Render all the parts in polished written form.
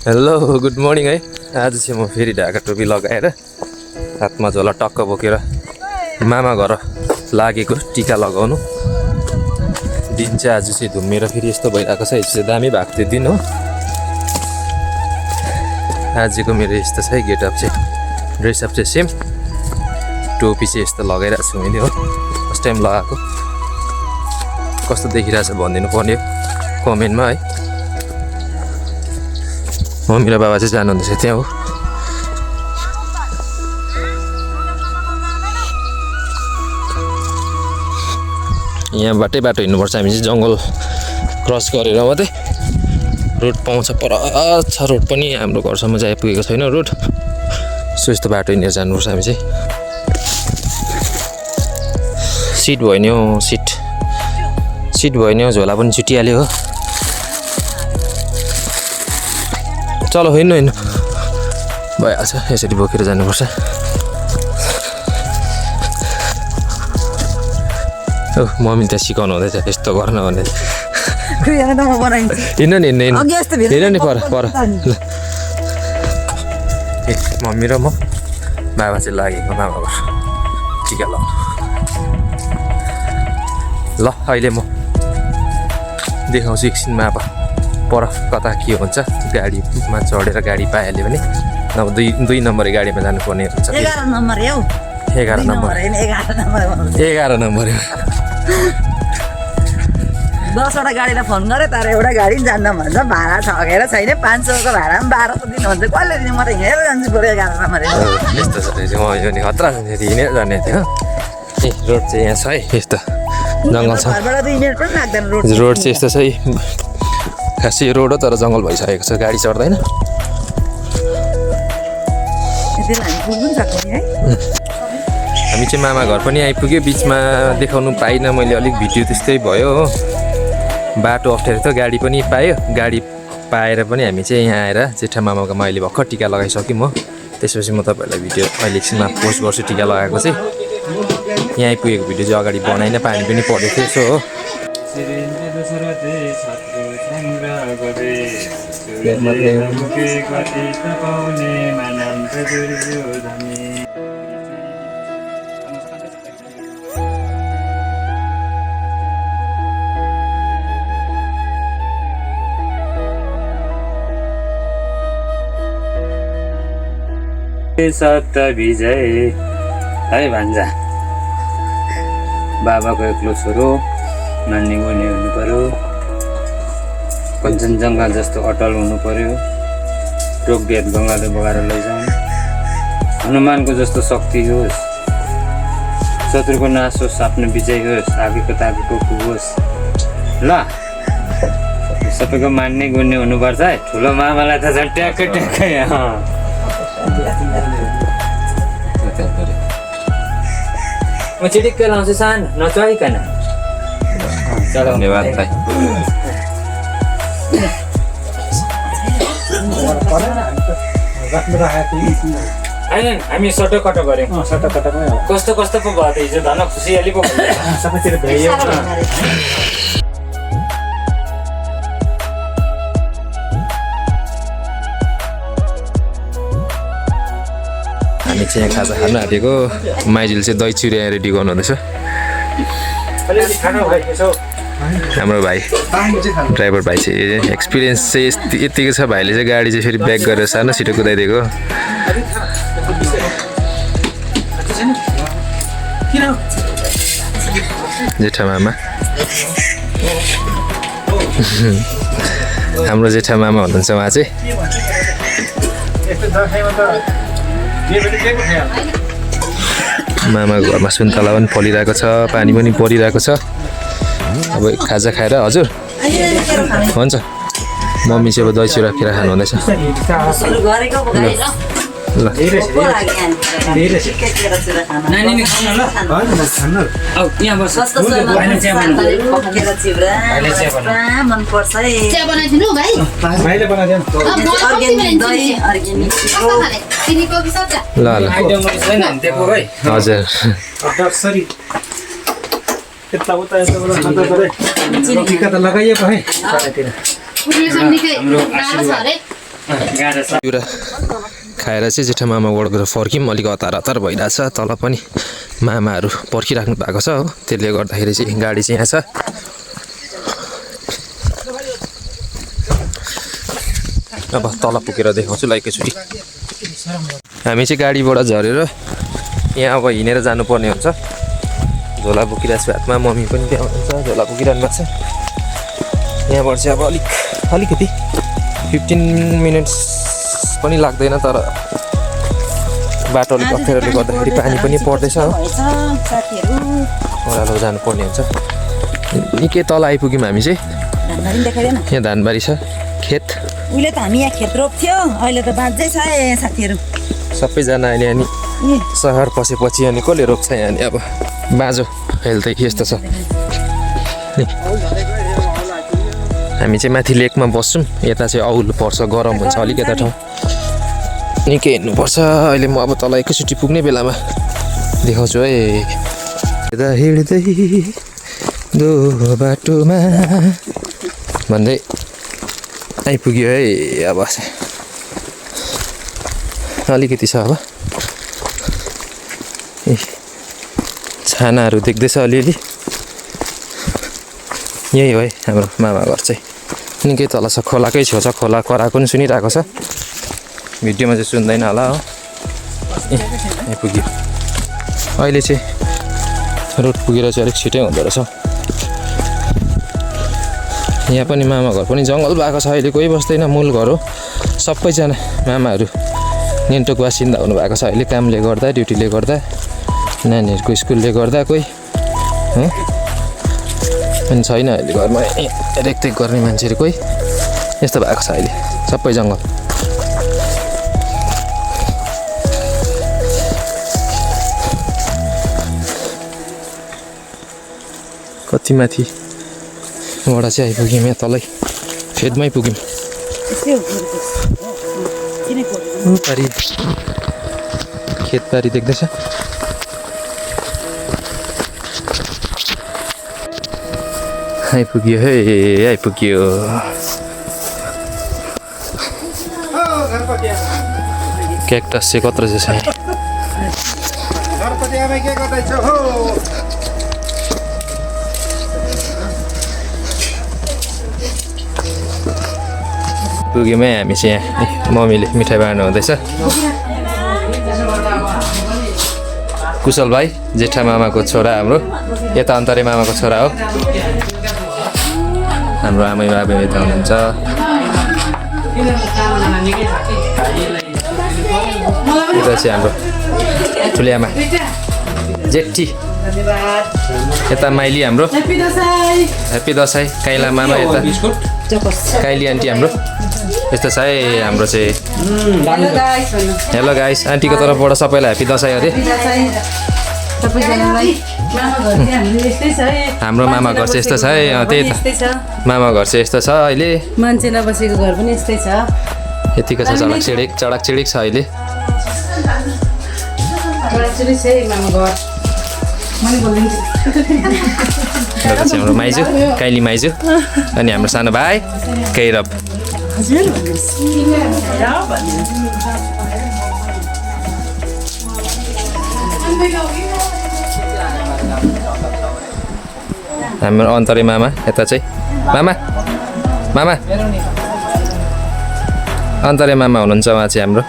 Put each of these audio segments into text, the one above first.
Hello good morning है। आज चाहिँ म फेरि ढाका टोपी लगाएर हातमा झोला टक्क बोकेर मामा घर लागेको टिका लगाउनु। दिन चाहिँ आज चाहिँ धुम्मेर फेरि यस्तो भइरहेको छ। यस्तो दामी भएको थियो दिन हो। आजको मेरो यस्तो छ है गेटअप चाहिँ, ड्रेसअप चाहिँ सेम, टोपी चाहिँ यस्तो लगाइरहेको छु मैले हो। फर्स्ट टाइम लगाएको, कस्तो देखिरहेछ भनिदिनु पर्ने कमेन्टमा है। मम्मी र बाबा चाहिँ जानुहुँदैछ त्यहाँ हो। यहाँबाटै बाटो हिँड्नुपर्छ हामी चाहिँ, जङ्गल क्रस गरेर मात्रै रोड पाउँछ। पर छ रोड पनि, हाम्रो घरसम्म चाहिँ आइपुगेको छैन रोड। सो यस्तो बाटो हिँडेर जानुपर्छ हामी चाहिँ। सिट भयो नि हौ, सिट भयो नि हौ, झोला पनि छुटिहाल्यो हो। चलो हिँड्नु भइहाल्छ, यसरी बोकेर जानुपर्छ। मम्मी त्यहाँ सिकाउनु हुँदैछ यस्तो गर्न भन्दै। हिँड्न नि पर मम्मी र म बाबा चाहिँ लागेको मामा घर टिका लगाउनु। ल अहिले म देखाउँछु एकछिनमा अब पर कता के हुन्छ। गाडीमा चढेर गाडी पाइहाल्यो भने, नभए दुई नम्बरे गाडीमा जानुपर्ने हुन्छ। 11 नम्बर हो। 11 नम्बर 10वटा गाडीलाई फोन गरेँ तर एउटा गाडी जान्न भन्छ। भाडा ठगेर छैन, 500 को भाडा पनि 1200 दिनुहुन्छ। कसले दिने? म त हिँडेर जान्छु बरु 11 नम्बर। यस्तो छ म यो नि खतरा हिँडेर जाने थियो। ए रोड चाहिँ यहाँ छ है, यस्तो जङ्गल छ। रोड चाहिँ यस्तो छ है, खासै रोड हो तर जङ्गल भइसकेको छ, गाडी चढ्दैन। हामी चाहिँ मामा घर पनि आइपुग्यो। बिचमा देखाउनु पाइनँ मैले, अलिक भिडियो त्यस्तै भयो हो। बाटो अप्ठ्यारो थियो, गाडी पनि पायो। गाडी पाएर पनि हामी चाहिँ यहाँ आएर जेठा मामाकोमा अहिले भर्खर टिका लगाइसक्यौँ म। त्यसपछि म तपाईँहरूलाई भिडियो अहिले एकछिनमा पोस्ट गर्छु टिका लगाएको चाहिँ। यहाँ आइपुगेको भिडियो चाहिँ अगाडि बनाइन, पानी पनि परेको थियो सो हो। सत्ता विजय है भान्जा, बाबाको एक्लो छोरो, मान्ने गुन्ने हुनु पर्यो, कञ्चनजङ्घा जस्तो अटल हुनु पर्यो, टोकभेद गङ्गाले बगाएर लैजाउँ, हनुमानको जस्तो शक्ति होस्, शत्रुको नाश होस्, आफ्नो विजय होस्, आगेको तागेको पुगोस्। ल सबैको मान्ने गुन्ने हुनुपर्छ है। ठुलो मामालाई त झन् ट्याक्कै म चिटिक्क लाउँछु सानो नचाहिकन। धन्यवाद भाइ। हामी सटोकटो गऱ्यौँ। कस्तो कस्तो पो भयो त हिजो, धन खुसियाली पो सबैतिर भ्याइयो। हामी चाहिँ यहाँ खाजा खानु आँटेको। माइजूले चाहिँ दही चिउरा रेडी गर्नु हुँदैछ। हाम्रो भाइ ड्राइभर भाइ चाहिँ एक्सपिरियन्स चाहिँ यतिको छ। भाइले चाहिँ गाडी चाहिँ फेरि ब्याक गरेर सानो छिटो कुदाइदिएको। जेठा मामा हाम्रो जेठा मामा हुनुहुन्छ उहाँ चाहिँ। मामा घरमा सुन्तला पनि फलिरहेको छ, पानी पनि परिरहेको छ। अब खाजा खाएर हजुर हुन्छ। मम्मी चाहिँ अब दही चिउरा खेर खानु हुँदैछ। ल गाह्रो छ एउटा खाएर चाहिँ जेठा मामा गोड गरेर फर्क्यौँ अलिक हतार भइरहेछ तल पनि मामाहरू पर्खिराख्नु भएको छ हो त्यसले गर्दाखेरि चाहिँ गाडी चाहिँ यहाँ छ अब तल पुगेर देखाउँछु ल एकैचोटि हामी चाहिँ गाडीबाट झरेर यहाँ अब हिँडेर जानुपर्ने हुन्छ झोला बोकिरहेको छु हातमा मम्मी पनि त्यहाँ हुनुहुन्छ झोला बोकिरहनु भएको छ यहाँबाट चाहिँ अब अलिकति 15 मिनट्स पनि लाग्दैन तर बाटो अलिक अप्ठ्यारोले गर्दाखेरि पानी पनि पर्दैछ हो ओह्रालो जानुपर्ने हुन्छ निकै तल आइपुग्यौँ हामी चाहिँ यहाँ धानबारी छ खेत उहिले त हामी यहाँ खेत रोप्थ्यो अहिले त बाँझै छ साथीहरू सबैजना अहिले अनि सहर पसेपछि अनि कसले रोप्छ यहाँ अनि अब बाँझो अहिले त यस्तो छ हामी चाहिँ माथि लेकमा बस्छौँ यता चाहिँ औल पर्छ गरम हुन्छ अलिक यता ठाउँ निकै हिँड्नुपर्छ अहिले म अब तल एकैचोटि पुग्ने बेलामा देखाउँछु है हिँड्दै दो बाटोमा भन्दै आइपुग्यो है अब अलिकति छ अब ए छानाहरू देख्दैछ अलिअलि यही हो है हाम्रो मामा घर चाहिँ निकै तल छ खोलाकै छेउ छ खोला कराएको पनि सुनिरहेको छ भिडियोमा चाहिँ सुन्दैन होला हो ए आइपुग्यो अहिले चाहिँ रोड पुगेर चाहिँ अलिक छिटै हुँदो रहेछ यहाँ पनि मामा घर पनि जङ्गल भएको छ अहिले कोही बस्दैन मूल घर हो सबैजना मामाहरू नेन्टोक बासिन्दा हुनुभएको छ अहिले कामले गर्दा ड्युटीले गर्दा नानीहरूको स्कुलले गर्दा कोही अनि छैन अहिले घरमा रेखदेख गर्ने मान्छेहरू कोही यस्तो भएको छ अहिले सबै जङ्गल कति माथिबाट चाहिँ आइपुग्यौँ यहाँ तलै फेदमै पुग्यौँ पारी खेतबारी देख्दैछ आइपुग्यो है आइपुग्यो क्याक्टस चाहिँ कत्रो चाहिँ छ पुग्यौँ है हामी चाहिँ यहाँ मम्मीले मिठाई बाँड्नु हुँदैछ कुशल भाइ जेठा मामाको छोरा हाम्रो यता अन्तरे मामाको छोरा हो हाम्रो आमै बाबु यता हुनुहुन्छ यता चाहिँ हाम्रो ठुली आमा जेठी यता माइली हाम्रो ह्याप्पी दसैँ काइला मामा यता काइली आन्टी हाम्रो यस्तो छ है हाम्रो चाहिँ हेलो गाइस आन्टीको तर्फबाट सबैलाई ह्याप्पी दसैँ अरे हाम्रो मामा घर चाहिँ यस्तो छ है त्यही त मामा घर चाहिँ यस्तो छ अहिले मान्छे नबसेको घर पनि यस्तै छ यतिको छ चडक चिडिक छ अहिले हाम्रो माइजू काइली माइजू अनि हाम्रो सानो भाइ कैरब हाम्रो अन्तरे मामा यता चाहिँ मामा मामा अन्तरे मामा हुनुहुन्छ उहाँ चाहिँ हाम्रो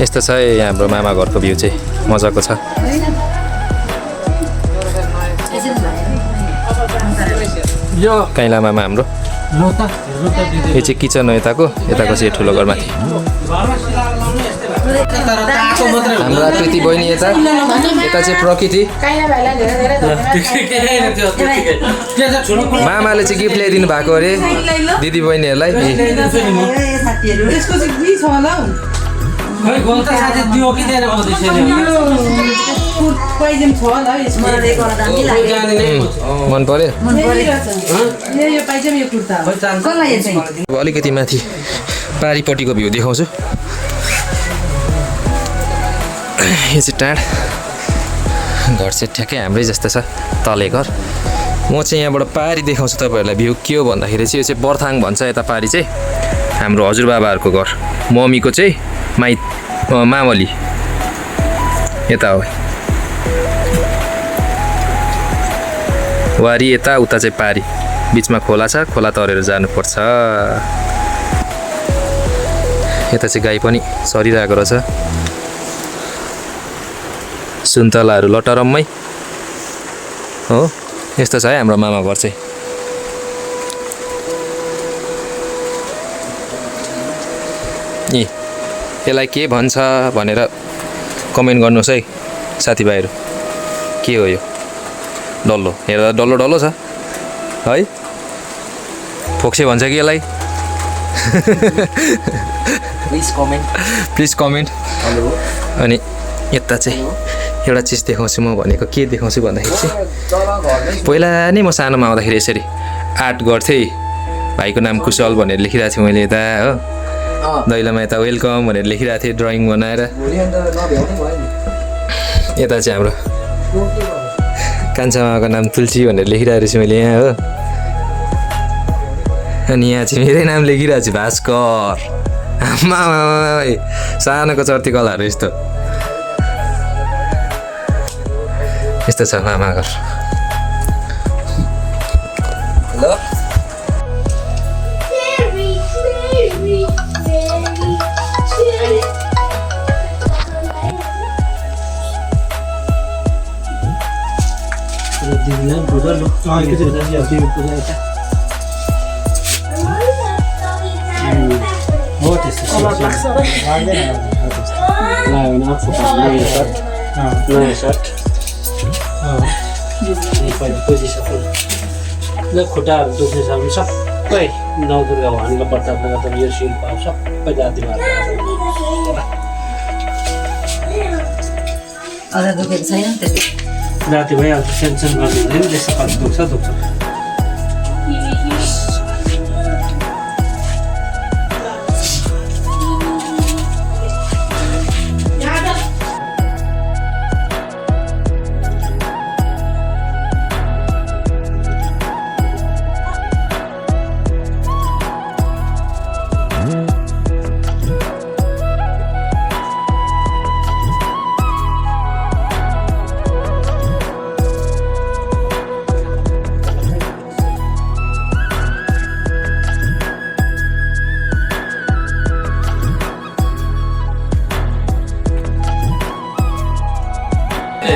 यस्तो छ है हाम्रो मामा घरको भ्यू चाहिँ मजाको छ यो काइला मामा हाम्रो यो चाहिँ किचन हो यताको चाहिँ ठुलो घर माथि हाम्रो आकृति बहिनी यता चाहिँ प्रकृति मामाले चाहिँ गिफ्ट ल्याइदिनु भएको अरे दिदी बहिनीहरूलाई मन पर्यो अलिकति माथि पारिपट्टिको भ्यू देखाउँछु यो चाहिँ टाढ घर चाहिँ ठ्याक्कै हाम्रै जस्तो छ तले घर म चाहिँ यहाँबाट पारी देखाउँछु तपाईँहरूलाई भ्यू के हो भन्दाखेरि चाहिँ यो चाहिँ बर्थाङ भन्छ यता पारी चाहिँ हाम्रो हजुरबाबाहरूको घर मम्मीको चाहिँ मावली यता हो वारी यता उता चाहिँ पारी बिचमा खोला छ खोला तरेर जानुपर्छ यता चाहिँ गाई पनि सरिरहेको रहेछ सुन्तलाहरू लटरम्मै हो यस्तो छ है हाम्रो मामा घर चाहिँ ए यसलाई के भन्छ भनेर कमेन्ट गर्नुहोस् है साथीभाइहरू के हो यो डल्लो हेर्दा डल्लो डल्लो छ है फोक्से भन्छ कि यसलाई प्लिज कमेन्ट अनि यता चाहिँ एउटा चिज देखाउँछु म भनेको के देखाउँछु भन्दाखेरि चाहिँ पहिला नै म सानोमा आउँदाखेरि यसरी आर्ट गर्थेँ भाइको नाम कुशल भनेर लेखिरहेको थिएँ मैले यता हो दैलोमा यता वेलकम भनेर लेखिरहेको थिएँ ड्रइङ बनाएर यता चाहिँ हाम्रो कान्छा मामाको नाम तुलसी भनेर लेखिरहेको रहेछु मैले यहाँ हो अनि यहाँ चाहिँ मेरै नाम लेखिरहेको छु भास्कर आमा सानोको चर्ती कलाहरू यस्तो यस्तो छ मामा घर हेलो खुट्टाहरू दुख्ने छ भने सबै नवदुर्गा भवानीको प्रतापले गर्दा यो शिल्प सबै जातिमा अझ दुखेको छैन त्यति जाति भइहाल्छ टेन्सन गर्नु हुँदैन त्यस्तो कति दुख्छ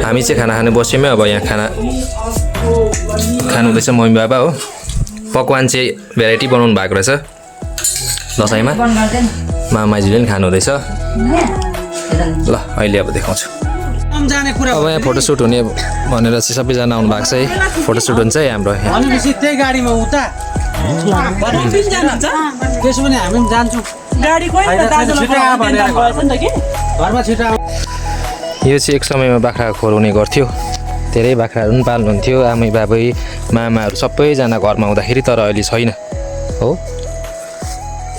हामी चाहिँ खाना खानु बस्यौँ अब यहाँ खाना खानु हुँदैछ मम्मी बाबा हो पकवान चाहिँ भेराइटी बनाउनु भएको रहेछ दसैँमा मामाजीले पनि खानु हुँदैछ ल अहिले अब देखाउँछु अब यहाँ फोटोसुट हुने भनेर चाहिँ सबैजना आउनु भएको छ है फोटोसुट हुन्छ है हाम्रो यहाँ त्यही गाडीमा उता त्यसो भने हामी पनि जान्छौँ घरमा छिटो यो चाहिँ एक समयमा बाख्रा खोलाउने गर्थ्यो धेरै बाख्राहरू पनि पाल्नुहुन्थ्यो आमै बाबै मामाहरू सबैजना घरमा हुँदाखेरि तर अहिले छैन हो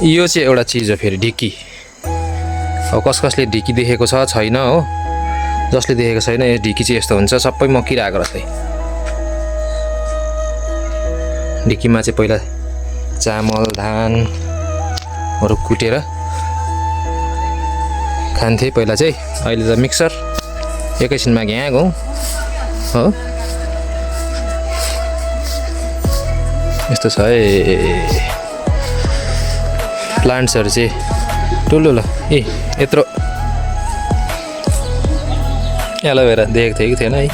यो चाहिँ एउटा चिज हो फेरि ढिकी अब कसले ढिकी देखेको छ छैन हो जसले देखेको छैन यो ढिकी चाहिँ यस्तो हुन्छ सबै मकिरहेको रहेछ ढिकीमा चाहिँ पहिला चामल धानहरू कुटेर खान्थे पहिला चाहिँ अहिले त मिक्सर एकैछिनमा घ्याग हो यस्तो छ है प्लान्ट्सहरू चाहिँ ठुलो ए यत्रो एलोभेरा देखेको थियो कि थिएन है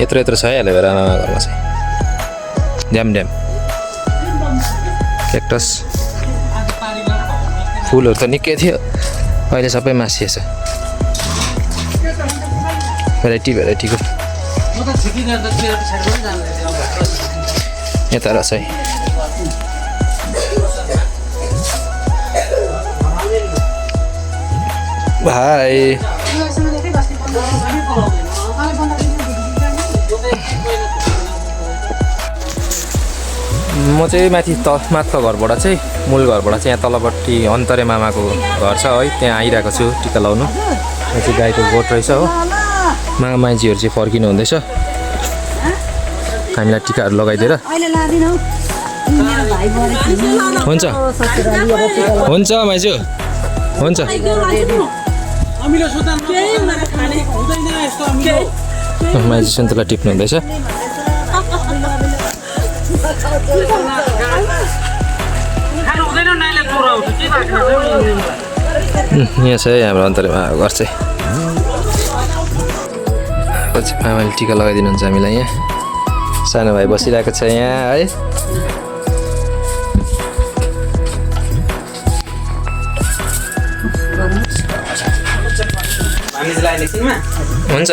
यत्रो छ है एलोभेरा आमा घरमा चाहिँ ड्याम क्याक्टस फुलहरू त निकै थियो अहिले सबै मासिएछ भेराइटीको यता रहेछ है भाइ म चाहिँ माथि माथिल्लो घरबाट चाहिँ मूल घरबाट चाहिँ यहाँ तलपट्टि अन्तरे मामाको घर छ है त्यहाँ आइरहेको छु टिका लाउनु यहाँ चाहिँ गाईको गोठ रहेछ हो मामाजीहरू चाहिँ फर्किनु हुँदैछ हामीलाई टिकाहरू लगाइदिएर अहिले लादिन हौ मेरो भाइ मरेको हुन्छ हुन्छ माइजू हुन्छ माइजू सुन्तला टिप्नु हुँदैछ यहाँ छ है हाम्रो अन्तरमा घर चाहिँ आमाले टिका लगाइदिनुहुन्छ हामीलाई यहाँ सानो भाइ बसिरहेको छ यहाँ है हुन्छ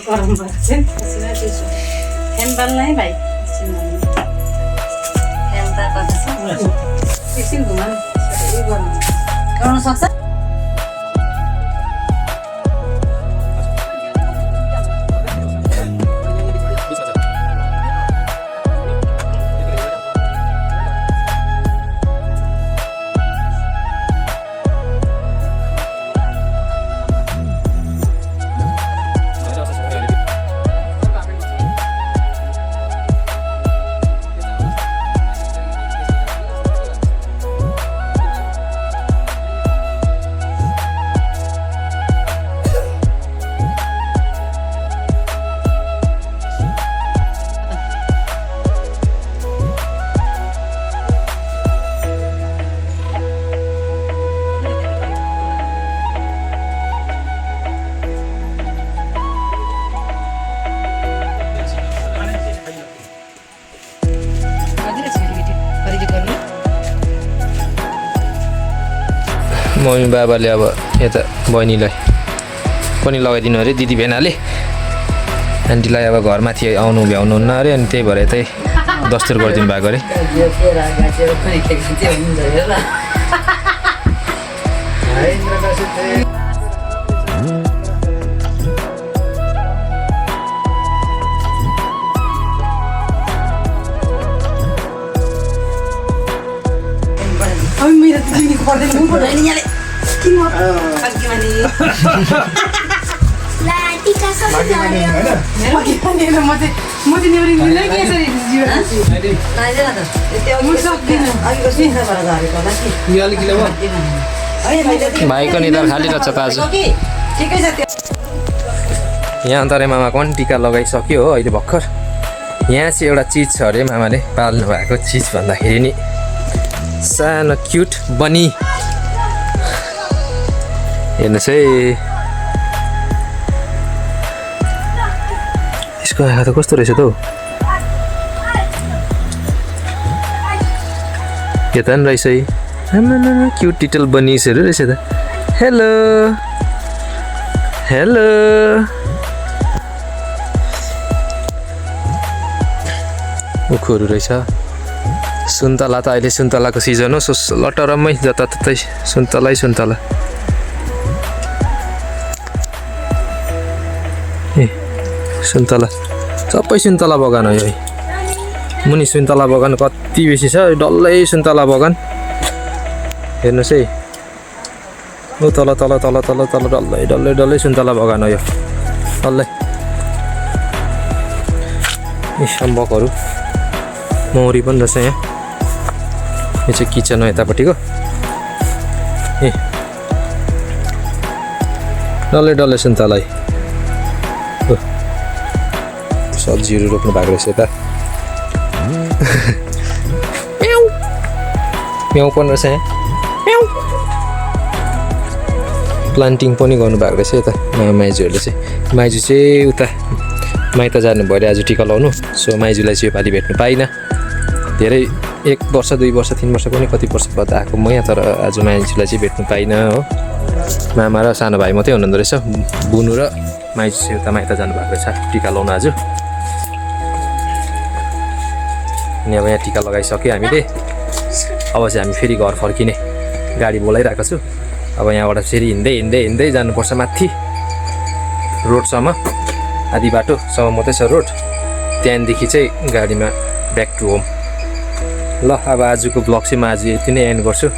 गरम भएको चाहिँ पसिना चिसो फ्यान बाल्न है भाइ फ्यान त कता छ एकछिन घुमा गरम गर्न सक्छ मम्मी बाबाले अब यता बहिनीलाई पनि लगाइदिनु अरे दिदी भेनाले आन्टीलाई अब घरमाथि आउनु भ्याउनुहुन्न अरे अनि त्यही भएर यतै दस्तुर गरिदिनु भएको अरे मेरो तिमीको पर्दैन पर्दैन यहाँले किन भाइको निधार खाली रहेछ त आज यहाँ अन्तरे मामाको पनि टिका लगाइसक्यो हो अहिले भर्खर यहाँ चाहिँ एउटा चिज छ अरे मामाले पाल्नु भएको चिज भन्दाखेरि नि सानो क्युट बनी हेर्नुहोस् है यसको आँखा त कस्तो रहेछ त हौ यता पनि रहेछ है क्युट लिटल बनिसहरू रहेछ त हेलो हेलो उखुहरू रहेछ सुन्तला त अहिले सुन्तलाको सिजन हो लटरमै जताततै सुन्तलै सुन्तला ए सुन्तला सबै सुन्तला बगान हो यो मुनि सुन्तला बगान कति बेसी छ डल्लै सुन्तला बगान हेर्नुहोस् है ओ तल तल तल तल तल डल्लै डल्लै डल्लै सुन्तला बगान हो यो डल्लै अम्बकहरू मौरी पनि रहेछ यहाँ यो चाहिँ किचन हो यतापट्टिको ए डल्लै डल्लै सुन्तला सब्जीहरू रोप्नु भएको रहेछ यता म्याउ पनि रहेछ यहाँ प्लान्टिङ पनि गर्नुभएको रहेछ यता माइजूहरूले चाहिँ माइजू चाहिँ उता माइत जानुभयो अरे आज टिका लाउनु सो माइजूलाई चाहिँ योपालि भेट्नु पाइनँ धेरै 1 वर्ष 2 वर्ष 3 वर्ष पनि कति वर्ष बाद आएको म यहाँ तर आज माइजूलाई चाहिँ भेट्नु पाइनँ हो मामा र सानो भाइ मात्रै हुनुहुँदो रहेछ बुनु र माइजू चाहिँ उता माइत जानुभएको रहेछ टिका लाउनु आज अनि अब यहाँ टिका लगाइसक्यो हामीले अब चाहिँ हामी फेरि घर फर्किने गाडी बोलाइरहेको छु अब यहाँबाट फेरि हिँड्दै हिँड्दै हिँड्दै जानुपर्छ माथि रोडसम्म आधी बाटोसम्म मात्रै छ रोड त्यहाँदेखि चाहिँ गाडीमा ब्याक टु होम ल अब आजको ब्लग चाहिँ म आज यति नै एन्ड गर्छु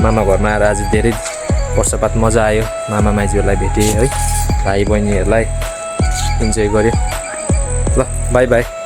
मामा घरमा आएर आज धेरै वर्षबाद मजा आयो मामा माइजूहरूलाई भेटेँ है भाइ बहिनीहरूलाई इन्जोय गऱ्यो ल बाई बाई